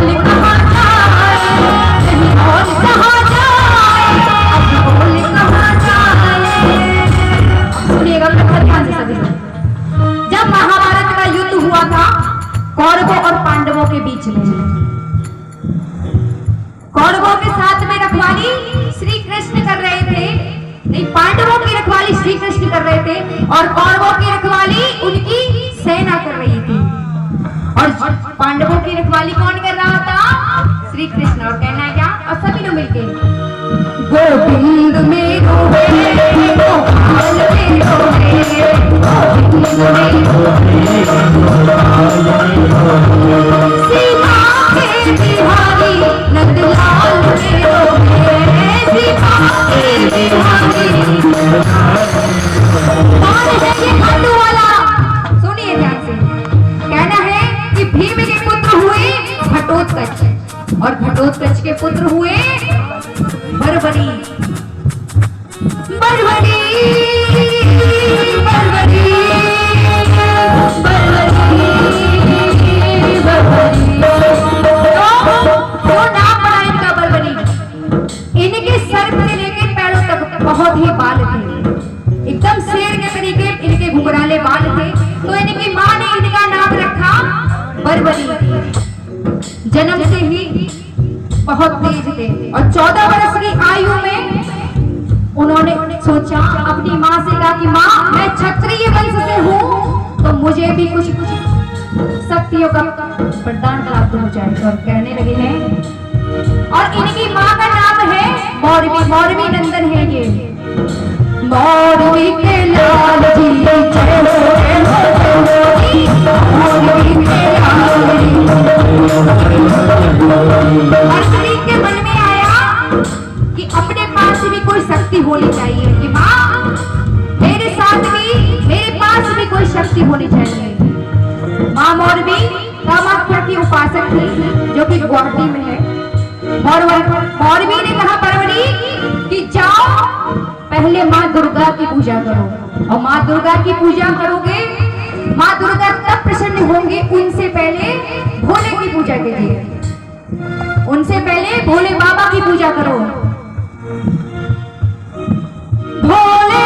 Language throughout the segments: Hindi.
बोल कहाँ जाए, कहीं और कहाँ जाए, अब बोल कहाँ जाए। सुनिएगा कथा ध्यान से सभी लोग। जब महाभारत का युद्ध हुआ था कौरवों और पांडवों के बीच में, कौरवों के साथ में रखवाली श्री कृष्ण कर रहे थे, नहीं पांडवों की रखवाली श्री कृष्ण कर रहे थे और कौरवों की रखवाली उनकी सेना कर रही थी। और पांडवों की रखवाली कौन कर रहा था? श्री कृष्ण। और कहना है क्या? और सभी लोग मिलके गोविंद मेरो है, गोपाल मेरो है, गोविंद मेरो है, सीता के बिहारी नंदलाल मेरो है, सीता के बिहारी। कौन है ये खाटू वाला? सुनिए ध्यान से। कहना है कि भीम के पुत्र हुए घटोत्कच और घटोत्कच के पुत्र हुए बर्बरी। बर्बरी बर्बरी बर्बरी बर्बरी। तो नाम पड़ा इनका बर्बरी। इनके सर से लेकर पैरों तक बहुत ही बाल थे, एकदम शेर के तरीके इनके घुंघराले बाल थे। तो इनकी माँ ने इनका नाम रखा बर्बरी। जन्म से ही बहुत तेज थे और 14 वर्ष की आयु में उन्होंने सोचा, अपनी माँ से कहा कि माँ मैं क्षत्रिय वंश से हूँ तो मुझे भी कुछ शक्तियों का वरदान प्राप्त हो जाए। और कहने लगे हैं, और इनकी माँ का नाम है मौरवी। मौरवी नंदन है ये। मौरवी के लाल जी जय हो, जय हो, जय हो, मौरवी के लाल जी। और श्री के मन में आया कि अपने पास भी कोई शक्ति होनी चाहिए, कि माँ मेरे साथ भी मेरे पास भी कोई शक्ति होनी चाहिए। माँ मौरवी कामाख्या की उपासक थी जो कि गुवाहाटी में है। मौरवी ने कहा बर्बरी कि जाओ पहले माँ दुर्गा की पूजा करो, और माँ दुर्गा की पूजा करोगे माँ दुर्गा तब प्रसन्न होंगे, उनसे पहले भोले की पूजा कीजिए, उनसे पहले भोले बाबा की पूजा करो। भोले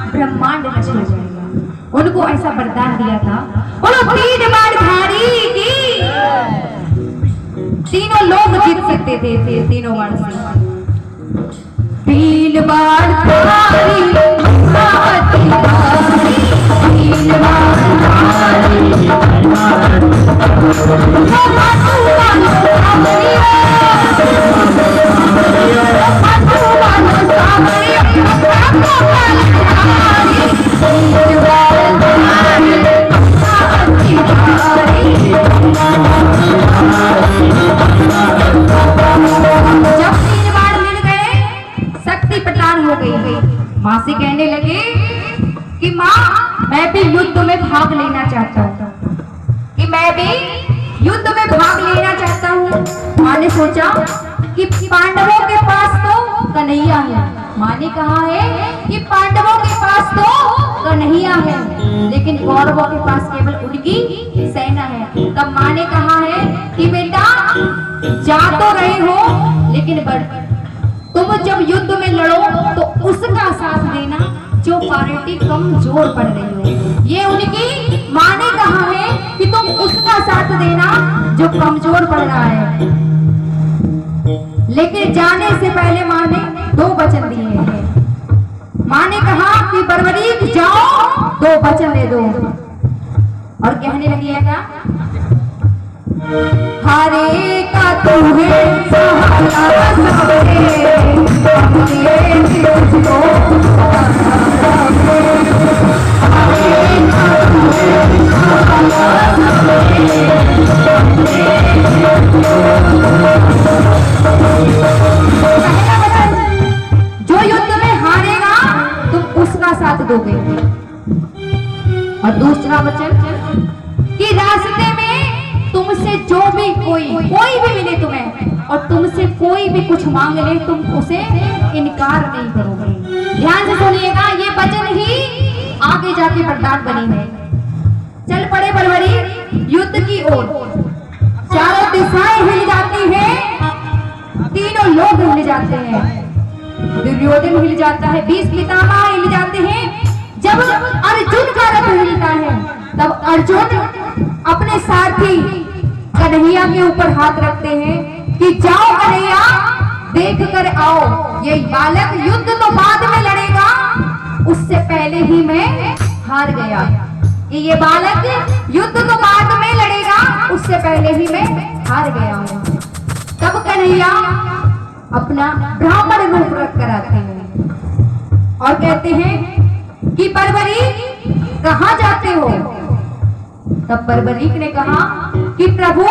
ब्रह्मांड नष्ट हो जाएगा। उनको ऐसा वरदान दिया था। बोलो 3 बार धारी की तीनों लोग जीत सकते थे, तीनों बार से। 3 बार धारी 3 माँ से कहने लगे कि माँ मैं भी युद्ध में भाग लेना चाहता हूँ, कि मैं भी युद्ध में भाग लेना चाहता हूँ। माँ ने सोचा कि पांडवों के पास तो कन्हैया है। माँ ने कहा है कि पांडवों के पास तो कन्हैया है, लेकिन कौरवों के पास केवल उनकी सेना है। तब माँ ने कहा है कि बेटा जा तो रहे हो, लेकिन तुम जब युद्ध में लड़ो तो उसका साथ देना जो पार्टी कमजोर पड़ रही हो। ये उनकी माँ ने कहा है कि तुम उसका साथ देना जो कमजोर पड़ रहा है। लेकिन जाने से पहले माँ ने 2 वचन दिए हैं। बर्बरीक जाओ, 2 वचन दे दो। और कहने लगी है क्या, हारे का तू है सहारा सबके, अपने तुझको हारे का तू है सहारा सबके, जो युद्ध में हारेगा तुम उसका साथ दोगे। और दूसरा वचन कि रास्ते में तुमसे जो भी कोई भी मिले तुम्हें और तुमसे कोई भी कुछ मांग ले, तुम उसे इनकार नहीं करोगे। ध्यान से सुनिएगा, ये वचन ही आगे जाके वरदान बनी है। चल पड़े बलवरी युद्ध की ओर। चारों दिशाएं हिल जाती हैं, तीनों लोग हिल जाते हैं। दुर्योधन हिल जाता है, 20 पितामह हिल जाते हैं। जब अर्जुन का रथ हिलता है तब अर्जुन अपने सारथी कन्हैया के ऊपर हाथ रखते हैं कि जाओ कन्हैया, देख कर आओ, ये बालक युद्ध तो बाद में लड़ेगा, उससे पहले ही मैं हार गया। ये बालक युद्ध तो बाद में लड़ेगा, उससे पहले ही मैं हार गया हूँ। तब कन्हैया अपना ब्राह्मण रूप रख कर आते हैं और कहते हैं कि बर्बरीक कहाँ जाते हो। तब बर्बरीक ने कहा कि प्रभु,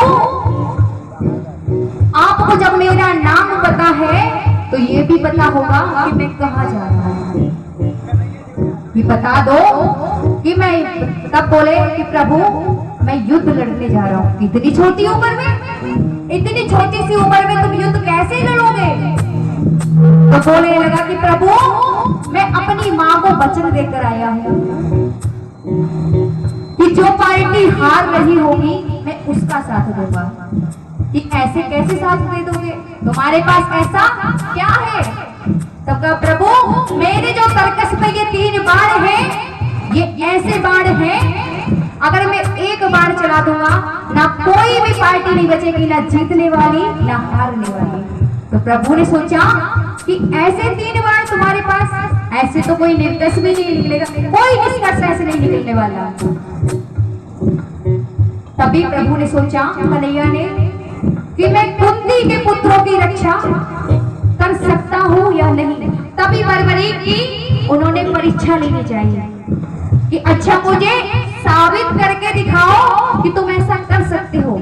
आपको जब मेरा नाम पता है तो ये भी पता होगा कि मैं कहाँ जा रहा हूँ, कि बता दो कि मैं। तब बोले कि प्रभु, मैं युद्ध लड़ने जा रहा हूँ। इतनी छोटी उम्र में, इतनी छोटी सी उम्र में तुम युद्ध कैसे लड़ोगे। तो बोलने लगा कि प्रभु, मैं अपनी माँ को वचन देकर आया हूँ कि जो पार्टी हार रही होगी मैं उसका साथ दूंगा। कि ऐसे कैसे साथ दे दोगे, तुम्हारे पास ऐसा क्या है। तब कहा प्रभु, मेरे जो सर्कस पे ये 3 बाण हैं, ये ऐसे बाण हैं, अगर मैं एक बाण चला दूंगा ना कोई भी पार्टी नहीं बचेगी, ना जीतने वाली ना हारने वाली। तो प्रभु ने सोचा कि ऐसे 3 बाण तुम्हारे पास, ऐसे तो कोई निर्दोष भी नहीं निकलेगा, कोई निष्कर्ष ऐसे नहीं निकलने वाला। तभी प्रभु ने सोचा, कन्हैया ने, कि मैं कुंती के पुत्रों की रक्षा कर सकता हूँ या नहीं। तभी बर्बरीक की उन्होंने परीक्षा लेनी चाहिए कि अच्छा मुझे साबित करके दिखाओ कि तुम ऐसा कर सकते हो।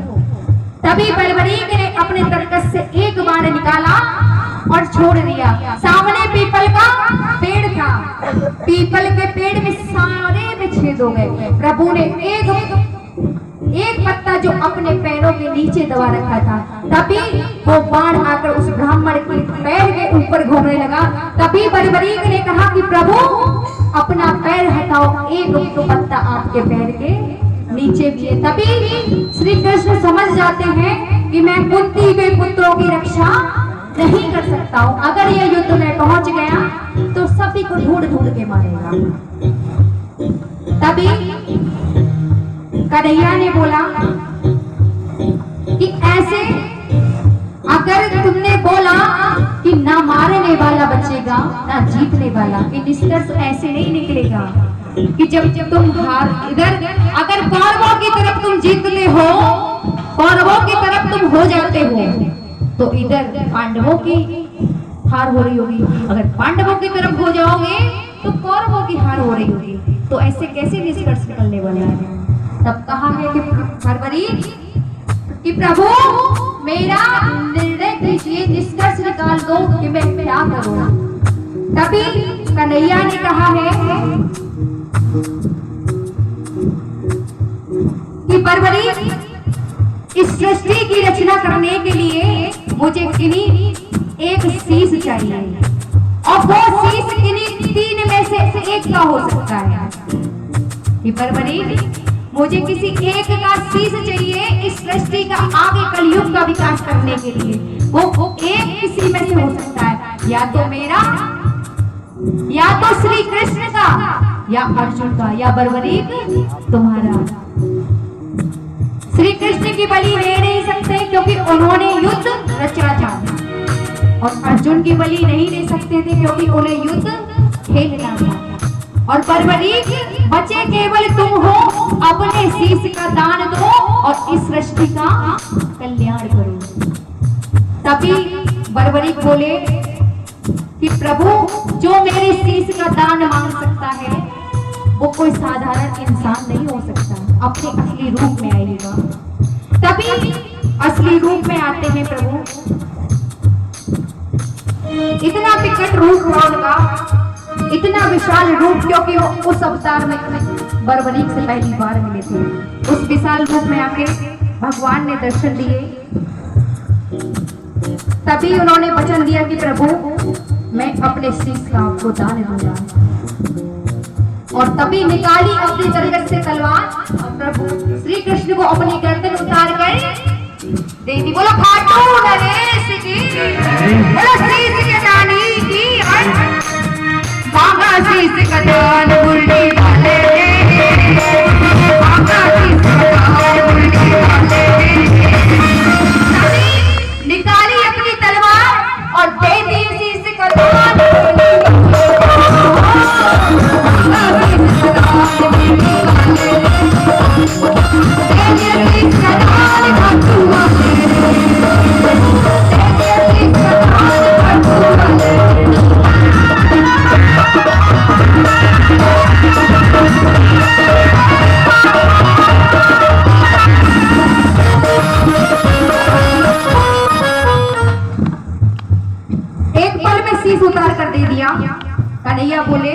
तभी बर्बरीक ने अपने तरकस से एक बाण निकाला और छोड़ दिया। सामने पीपल का पेड़ था, पीपल के पेड़ में सारे में छेद हो गए। प्रभु ने एक पत्ता जो अपने पैरों के नीचे दबा रखा था, तभी वो बाण आकर उस ब्राह्मण के पैर के ऊपर घूमने लगा। तभी बर्बरीक ने कहा कि प्रभु, अपना पैर हटाओ, एक तो पत्ता आपके पैर के नीचे भी है। तभी श्री कृष्ण समझ जाते हैं कि मैं कुंती के पुत्रों की रक्षा नहीं कर सकता हूँ। अगर ये युद्ध में पहुंच गया तो सभी को ढूंढ ढूंढ के मारेगा। तभी कन्हैया ने बोला कि ऐसे अगर तुमने बोला कि ना मारने वाला बचेगा ना जीतने वाला, कि निष्कर्ष ऐसे नहीं निकलेगा कि जब तुम हार, इधर अगर कौरवों की तरफ तुम जीतते हो, कौरवों की तरफ तुम हो जाते हो, तो इधर पांडवों की हार हो रही होगी। अगर पांडवों की तरफ हो जाओगे तो कौरवों की हार हो रही होगी। तो ऐसे कैसे निष्कर्ष निकलने वाला है। तब कहा है कि बर्बरीक कि प्रभु, मेरा निर्णय कीजिए, निष्कर्ष निकाल दो कि मैं क्या करूं। तभी कन्हैया ने कहा है कि बर्बरीक, इस सृष्टि की रचना करने के लिए मुझे किन्हीं एक शीश चाहिए, और वो शीश किन्हीं 3 में से एक का हो सकता है। कि बर्बरीक, मुझे किसी एक का शीश चाहिए इस सृष्टि का आगे कलयुग का विकास करने के लिए। वो एक किसी में से हो सकता है, या तो मेरा, या तो श्री कृष्ण का, या अर्जुन का, या बर्बरीक तुम्हारा। श्री कृष्ण की बलि ले नहीं सकते क्योंकि उन्होंने युद्ध रचा था, और अर्जुन की बलि नहीं ले सकते थे क्योंकि उन्हें युद्ध खेलना था। और परवरीक बचे केवल तुम हो, अपने शीश का दान दो और इस सृष्टि का कल्याण करो। तभी बरबरीक बोले कि प्रभु जो मेरे शीश का दान मांग सकता है वो कोई साधारण इंसान नहीं हो सकता, अपने असली रूप में आएगा। तभी असली रूप में आते हैं प्रभु। इतना विकट रूप हुआ उनका, इतना विशाल रूप, क्योंकि वो उस अवतार में बरबरीक से पहली बार मिले थे। उस विशाल रूप में आके भगवान ने दर्शन दिए। तभी उन्होंने वचन दिया कि प्रभु मैं अपने शीश का आपको दान दूंगा। और तभी निकाली अपनी तरकत से तलवार और प्रभु श्री कृष्ण को अपनी गर्दन उतार कर दे दी। बोलो खाटू नरेश की, बोलो शीश के दानी की, मांगा शीश का दान मुरली वाले, मांगा शीश का दान मुरली वाले। निकाली अपनी तलवार और दे दी शीश का दान। उतार कर दे दिया। कन्हैया बोले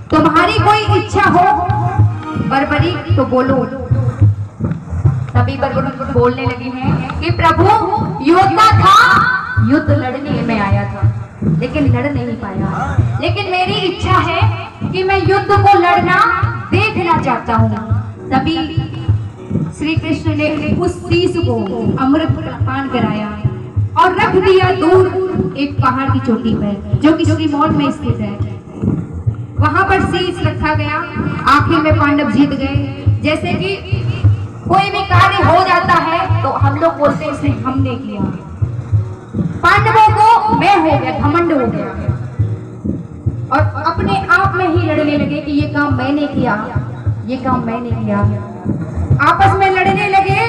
तुम्हारी कोई इच्छा हो बरबरीक तो बोलो। तभी बरबरीक बोलने लगी हैं कि प्रभु योद्धा था, युद्ध लड़ने में आया था लेकिन लड़ नहीं पाया, लेकिन मेरी इच्छा है कि मैं युद्ध को लड़ना देखना चाहता हूँ। तभी श्री कृष्ण ने उस शीश को अमृत पान कराया और रख दिया दूर एक पहाड़ की चोटी पर जो कि श्रीमोन में स्थित है। वहां पर शीश रखा गया। आखिर में पांडव जीत गए। जैसे कि कोई भी कार्य हो जाता है तो हम लोग बोलते हैं इसने हमने किया। पांडवों को मैं हो गया, घमंड हो गया और अपने आप में ही लड़ने लगे कि ये काम मैंने किया, ये काम मैंने किया। आपस में लड़ने लगे।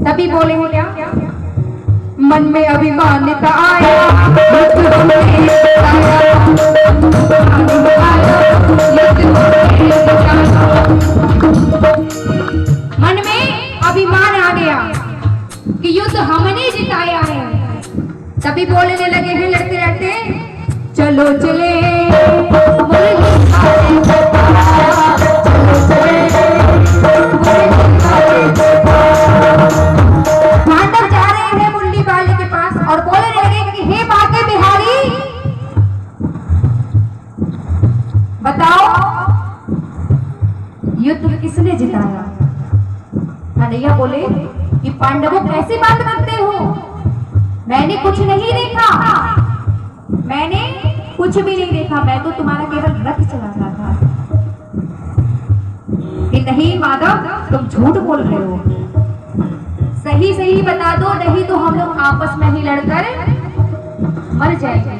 तभी बोले हो क्या मन में अभिमानिता आया, मन में अभिमान आ गया कि युद्ध हमने जिताया है। तभी बोलने लगे हैं लड़ते लड़ते चलो चले और बोलने लगे कि हे बाके बिहारी बताओ युद्ध किसने जिताया। कन्हैया बोले कि पांडवों कैसी बात करते हो, मैंने कुछ नहीं देखा, मैंने कुछ भी नहीं देखा, मैं तो तुम्हारा केवल रथ चला रहा था। कि नहीं माधव तुम झूठ बोल रहे हो, सही सही बता दो नहीं तो हम लोग आपस में ही लड़कर मर जाएंगे।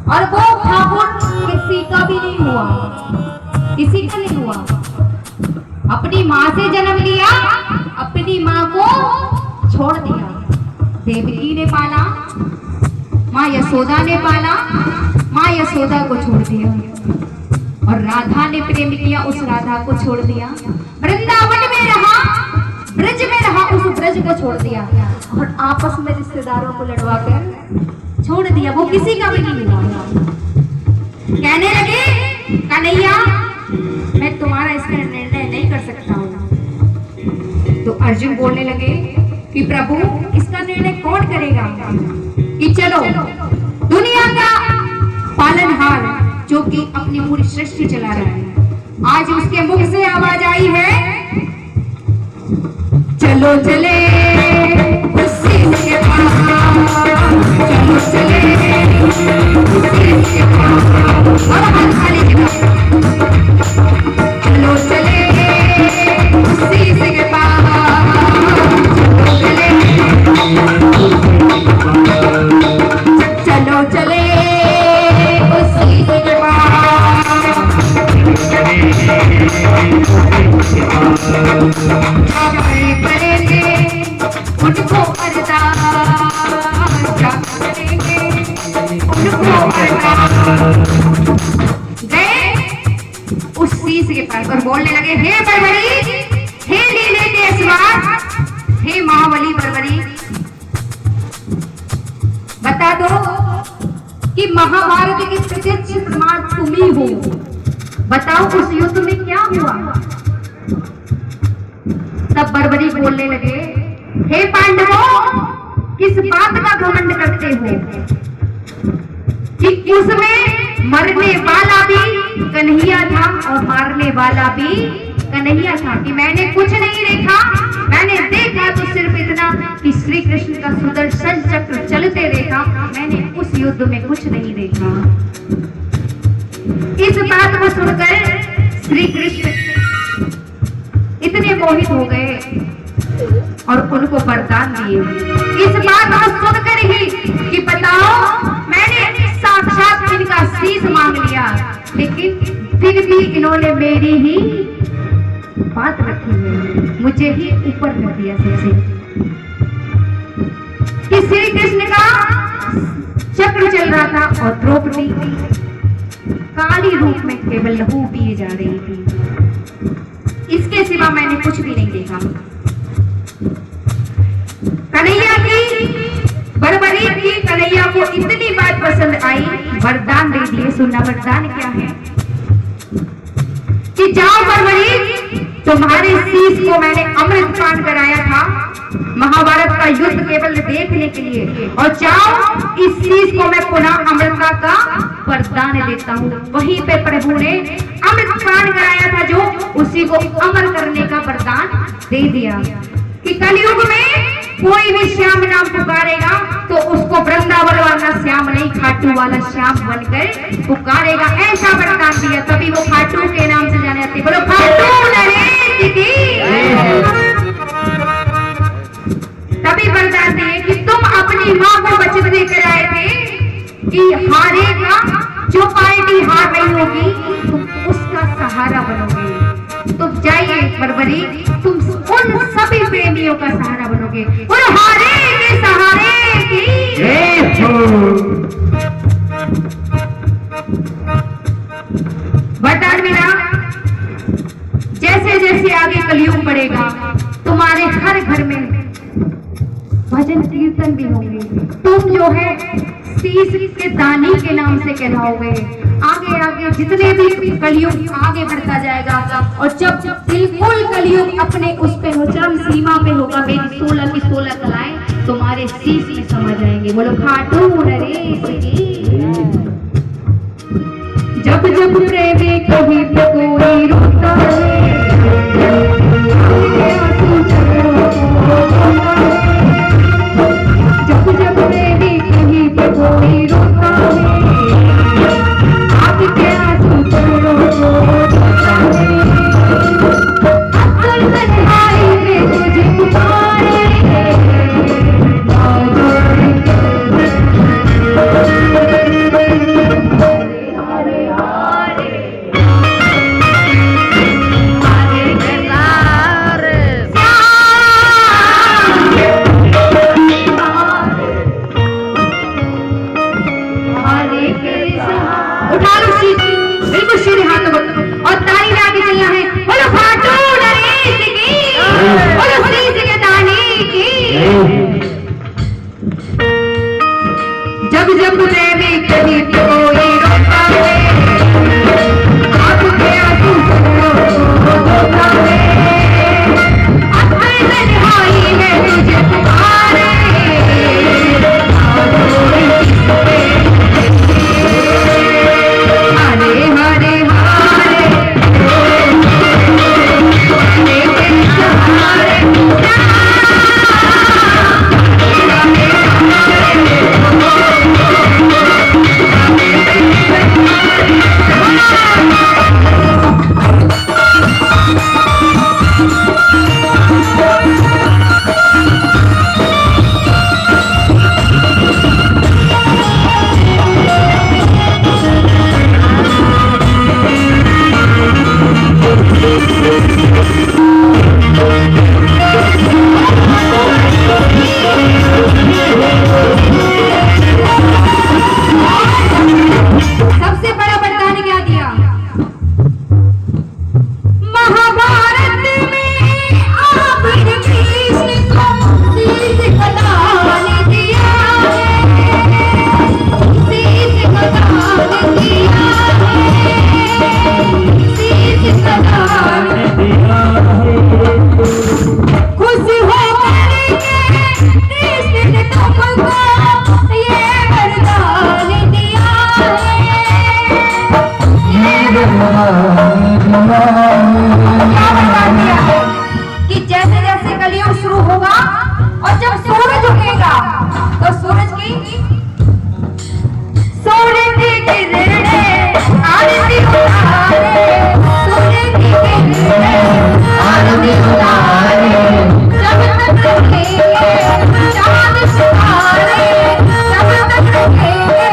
और वो ठाकुर किसी का भी नहीं हुआ, किसी का नहीं हुआ। अपनी माँ से जन्म लिया, अपनी माँ को छोड़ दिया। देवकी ने पाला, माँ यशोदा ने पाला, माँ यशोदा को छोड़ दिया। और राधा ने प्रेम किया, उस राधा को छोड़ दिया। वृंदावन में रहा, ब्रज में रहा, उस ब्रज को छोड़ दिया। और आपस में रिश्तेदारों को लड़वा कर छोड़ दिया। वो किसी का भी नहीं हुआ। कहने लगे कन्हैया मैं तुम्हारा इसमें निर्णय नहीं कर सकता हूँ। तो अर्जुन बोलने लगे कि प्रभु इसका निर्णय कौन करेगा। कि चलो दुनिया का पालनहार जो कि अपनी पूरी सृष्टि चला रहा है, आज उसके मुख से आवाज आई है चलो चले उसी के पास, चलो चले उसी के पास, और हाथ खाली के पास, चलो चले उसी के पास, चलो चले उसी के पास। गए उस शीश के पास और बोलने लगे, हे बड़बड़ी, हे लीले के अस्वार, हे महाबली बड़बड़ी, बता दो कि महाभारत के प्रत्यक्ष प्रमाण तुम ही हो। बताओ उस युद्ध में क्या हुआ। तब बड़बड़ी बोलने लगे, हे पांडवों, किस बात का घमंड करते हो कि उसमें मरने वाला भी कन्हैया था और मारने वाला भी कन्हैया था, कि मैंने कुछ नहीं देखा। मैंने देखा तो सिर्फ इतना कि श्री कृष्ण का सुदर्शन चक्र चलते देखा, मैंने उस युद्ध में कुछ नहीं देखा। इस बात को सुनकर श्री कृष्ण इतने मोहित हो गए और उनको वरदान दिए। इस बात को सुनकर ही कि बताओ, मैंने साक्षात इनका शीश मांग लिया, लेकिन फिर भी इन्होंने मेरी ही बात रखी है, मुझे ही ऊपर कर दिया सबसे। कि श्री कृष्ण का चक्र चल रहा था और द्रौपदी काली रूप में केवल लहू पिए जा रही थी। इसके सिवा मैंने कुछ भी नहीं देखा। कन्हैया की बड़बड़ी की कन्हैया को इतनी बात पसंद आई, वरदान दे दिए। सुनना वरदान क्या है कि जाओ बड़बड़ी, तुम्हारे शीश को मैंने अमृत पान कराया था महाभारत का युद्ध केवल देखने के लिए, और जाओ इस शीश को मैं पुनः अमृता का वरदान देता हूँ। वहीं पे प्रभु ने अमृत पान कराया था जो, उसी को अमर करने का वरदान दे दिया कि कलयुग में कोई भी श्याम नाम पुकारेगा तो उसको वृंदावन वाला श्याम नहीं, खाटू वाला श्याम बनकर पुकारेगा। ऐसा वरदान दिया, तभी वो खाटू के नाम से जाने जाते। बोलो खाटू नरेश की। तभी वरदान दिए कि तुम अपनी माँ को वचन देकर आए थे कि हारेगा जो पार्टी हार रही होगी तुम उसका सहारा बनोगे। तो जाइए बड़बड़ी, तुम उन सभी प्रेमियों का सहारा बनोगे। और हारे के सहारे की वरदान मिला। जैसे जैसे आगे कलयुग बढ़ेगा, तुम्हारे हर घर में भजन कीर्तन भी होंगे। तुम जो है शीश के दानी के नाम से कहलाओगे। आगे आगे जितने भी कलयुग आगे बढ़ता जाएगा, और जब बिल्कुल कलयुग अपने उस पे हो, चरम सीमा पे होगा, मेरी 16 की 16 कलाएं तुम्हारे शीश में समा जाएंगे। बोलो खाटू नरेश की। जब जब प्रेमी कहीं पे कोई रोता है, जब जब प्रेमी कहीं पे कोई रोता है, आपके आंसू चरणों को धोता है। अक्सर तन्हाई में तुझे पुकारे, जब जब प्रेमी कहीं पे कोई रोता है, आपके आंसू को धोता है। अपने तन्हाई में तुझे पुकारे, हरे हरे हरे हरे क्या बता दिया है कि जैसे जैसे कलयुग शुरू होगा और जब सूरज उगेगा तो सूरज की किरणें आरती उतारे, सूरज की किरणें आरती उतारे, जब तक रखेंगे चांद सितारे, जब तक रखेंगे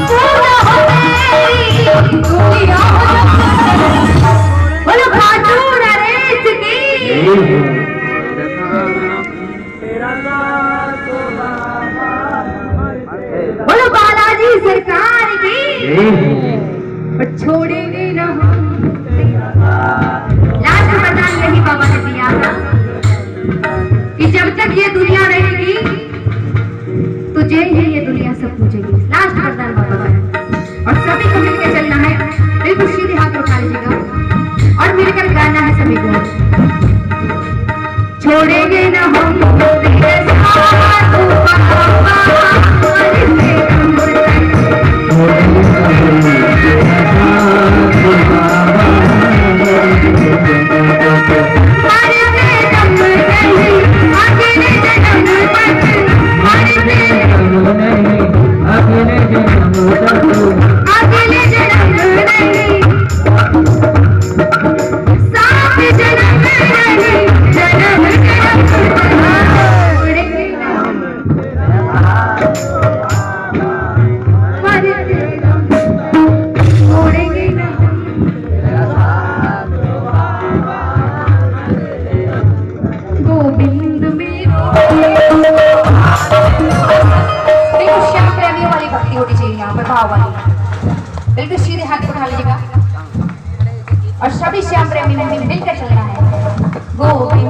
पूरा हो मेरी दुनिया। बोलो खाटू नरेश की, बोलो बालाजी सरकार की, और छोड़ेंगे न हम। लास्ट वरदान यही बाबा ने दिया था कि जब तक ये दुनिया रहेगी तुझे ही ये दुनिया सब पूछेगी। लास्ट वरदान बाबा का, और सभी को मिलकर चलना है, बिल्कुल सीधे हाथ उठा लीजिएगा और मिलकर गाना है सभी को। छोड़ेंगे न हम तेरे साथ बिल्कुल सीधे हाथ उठा लीजिएगा और सभी श्याम प्रेमी मिलकर चलना है। गोविंद